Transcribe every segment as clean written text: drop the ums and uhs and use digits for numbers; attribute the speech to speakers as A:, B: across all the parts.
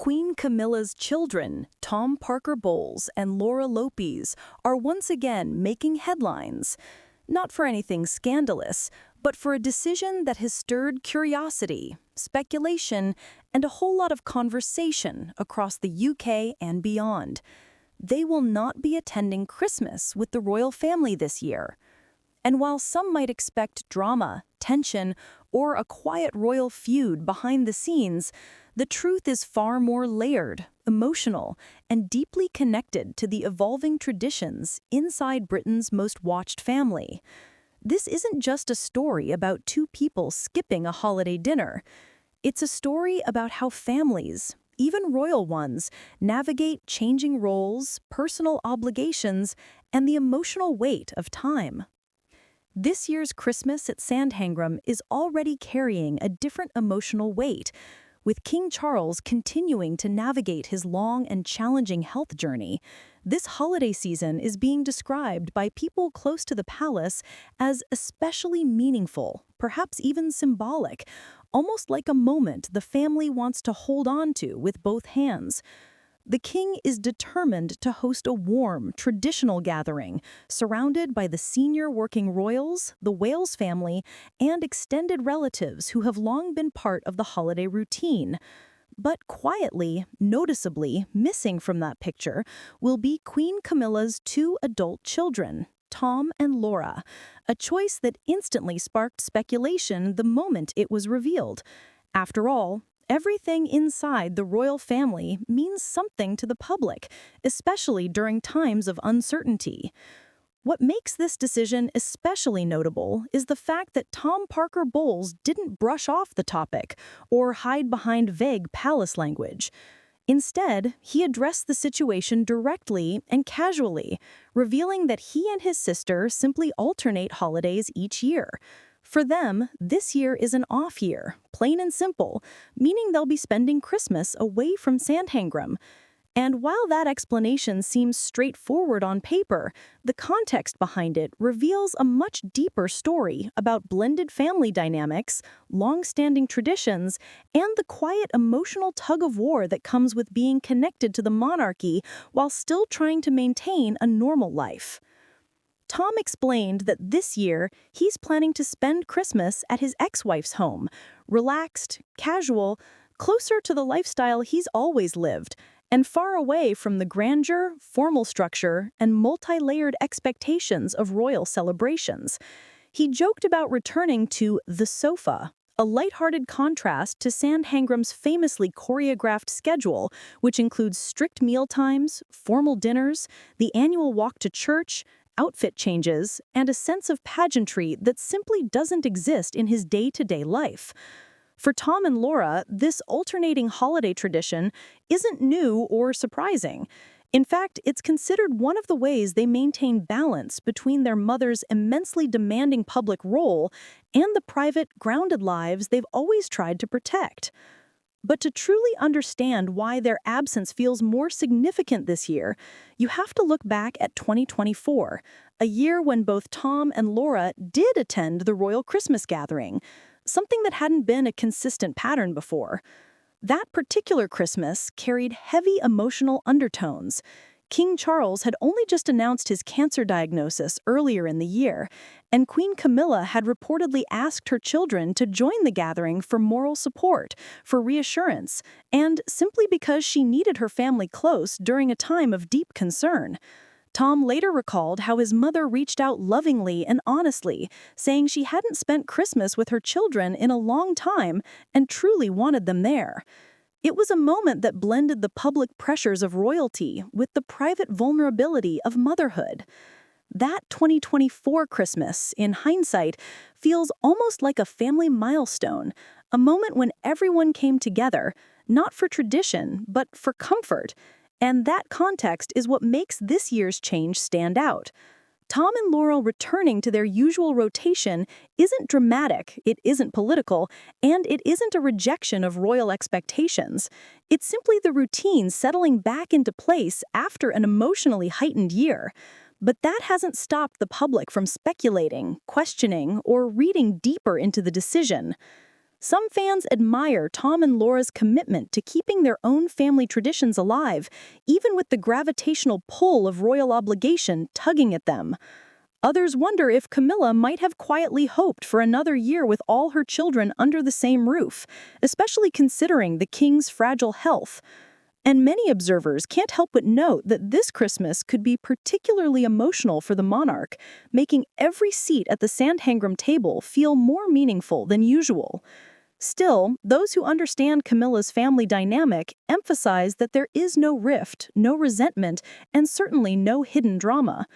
A: Queen Camilla's children, Tom Parker Bowles and Laura Lopes, are once again making headlines. Not for anything scandalous, but for a decision that has stirred curiosity, speculation, and a whole lot of conversation across the UK and beyond. They will not be attending Christmas with the royal family this year. And while some might expect drama, tension, or a quiet royal feud behind the scenes, the truth is far more layered, emotional, and deeply connected to the evolving traditions inside Britain's most watched family. This isn't just a story about two people skipping a holiday dinner. It's a story about how families, even royal ones, navigate changing roles, personal obligations, and the emotional weight of time. This year's Christmas at Sandringham is already carrying a different emotional weight, with King Charles continuing to navigate his long and challenging health journey. This holiday season is being described by people close to the palace as especially meaningful, perhaps even symbolic, almost like a moment the family wants to hold on to with both hands. The king is determined to host a warm, traditional gathering, surrounded by the senior working royals, the Wales family, and extended relatives who have long been part of the holiday routine. But quietly, noticeably, missing from that picture will be Queen Camilla's two adult children, Tom and Laura, a choice that instantly sparked speculation the moment it was revealed. After all, everything inside the royal family means something to the public, especially during times of uncertainty. What makes this decision especially notable is the fact that Tom Parker Bowles didn't brush off the topic or hide behind vague palace language. Instead, he addressed the situation directly and casually, revealing that he and his sister simply alternate holidays each year. For them, this year is an off year, plain and simple, meaning they'll be spending Christmas away from Sandringham. And while that explanation seems straightforward on paper, the context behind it reveals a much deeper story about blended family dynamics, long-standing traditions, and the quiet emotional tug-of-war that comes with being connected to the monarchy while still trying to maintain a normal life. Tom explained that this year he's planning to spend Christmas at his ex-wife's home, relaxed, casual, closer to the lifestyle he's always lived, and far away from the grandeur, formal structure, and multi-layered expectations of royal celebrations. He joked about returning to the sofa, a lighthearted contrast to Sandringham's famously choreographed schedule, which includes strict mealtimes, formal dinners, the annual walk to church, outfit changes, and a sense of pageantry that simply doesn't exist in his day-to-day life. For Tom and Laura, this alternating holiday tradition isn't new or surprising. In fact, it's considered one of the ways they maintain balance between their mother's immensely demanding public role and the private, grounded lives they've always tried to protect. But to truly understand why their absence feels more significant this year, you have to look back at 2024, a year when both Tom and Laura did attend the royal Christmas gathering, something that hadn't been a consistent pattern before. That particular Christmas carried heavy emotional undertones. King Charles had only just announced his cancer diagnosis earlier in the year, and Queen Camilla had reportedly asked her children to join the gathering for moral support, for reassurance, and simply because she needed her family close during a time of deep concern. Tom later recalled how his mother reached out lovingly and honestly, saying she hadn't spent Christmas with her children in a long time and truly wanted them there. It was a moment that blended the public pressures of royalty with the private vulnerability of motherhood. That 2024 Christmas, in hindsight, feels almost like a family milestone, a moment when everyone came together, not for tradition, but for comfort. And that context is what makes this year's change stand out. Tom and Laura returning to their usual rotation isn't dramatic, it isn't political, and it isn't a rejection of royal expectations. It's simply the routine settling back into place after an emotionally heightened year. But that hasn't stopped the public from speculating, questioning, or reading deeper into the decision. Some fans admire Tom and Laura's commitment to keeping their own family traditions alive, even with the gravitational pull of royal obligation tugging at them. Others wonder if Camilla might have quietly hoped for another year with all her children under the same roof, especially considering the king's fragile health. And many observers can't help but note that this Christmas could be particularly emotional for the monarch, making every seat at the Sandringham table feel more meaningful than usual. Still, those who understand Camilla's family dynamic emphasize that there is no rift, no resentment, and certainly no hidden drama.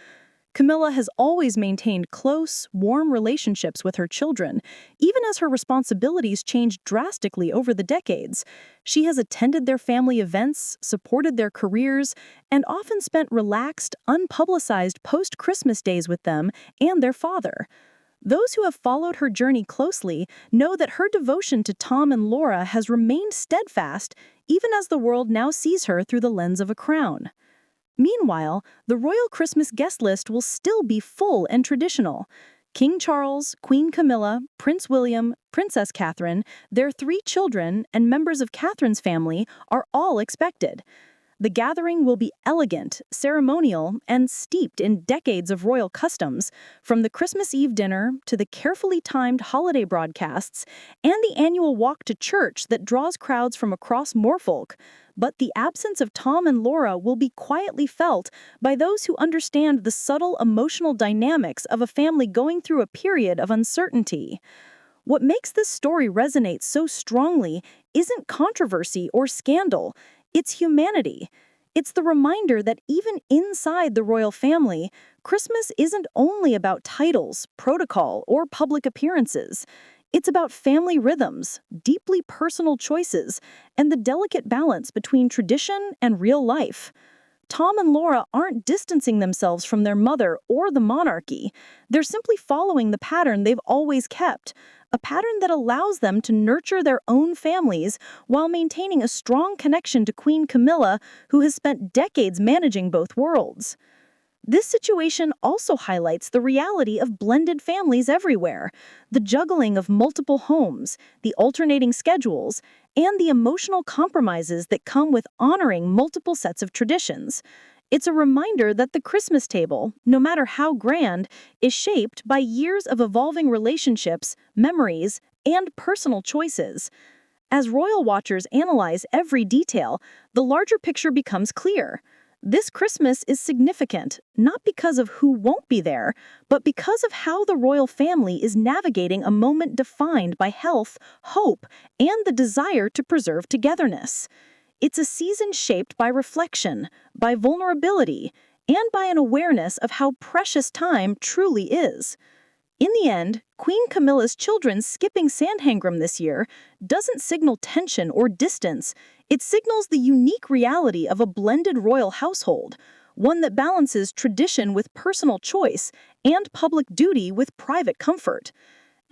A: Camilla has always maintained close, warm relationships with her children, even as her responsibilities changed drastically over the decades. She has attended their family events, supported their careers, and often spent relaxed, unpublicized post-Christmas days with them and their father. Those who have followed her journey closely know that her devotion to Tom and Laura has remained steadfast, even as the world now sees her through the lens of a crown. Meanwhile, the royal Christmas guest list will still be full and traditional. King Charles, Queen Camilla, Prince William, Princess Catherine, their 3 children, and members of Catherine's family are all expected. The gathering will be elegant, ceremonial, and steeped in decades of royal customs, from the Christmas Eve dinner to the carefully timed holiday broadcasts and the annual walk to church that draws crowds from across Norfolk. But the absence of Tom and Laura will be quietly felt by those who understand the subtle emotional dynamics of a family going through a period of uncertainty. What makes this story resonate so strongly isn't controversy or scandal. It's humanity. It's the reminder that even inside the royal family, Christmas isn't only about titles, protocol, or public appearances. It's about family rhythms, deeply personal choices, and the delicate balance between tradition and real life. Tom and Laura aren't distancing themselves from their mother or the monarchy. They're simply following the pattern they've always kept, a pattern that allows them to nurture their own families while maintaining a strong connection to Queen Camilla, who has spent decades managing both worlds. This situation also highlights the reality of blended families everywhere, the juggling of multiple homes, the alternating schedules, and the emotional compromises that come with honoring multiple sets of traditions. It's a reminder that the Christmas table, no matter how grand, is shaped by years of evolving relationships, memories, and personal choices. As royal watchers analyze every detail, the larger picture becomes clear. This Christmas is significant, not because of who won't be there, but because of how the royal family is navigating a moment defined by health, hope, and the desire to preserve togetherness. It's a season shaped by reflection, by vulnerability, and by an awareness of how precious time truly is. In the end, Queen Camilla's children skipping Sandringham this year doesn't signal tension or distance. It signals the unique reality of a blended royal household, one that balances tradition with personal choice and public duty with private comfort.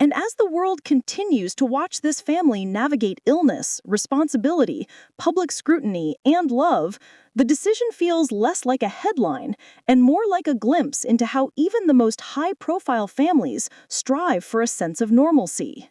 A: And as the world continues to watch this family navigate illness, responsibility, public scrutiny, and love, the decision feels less like a headline and more like a glimpse into how even the most high-profile families strive for a sense of normalcy.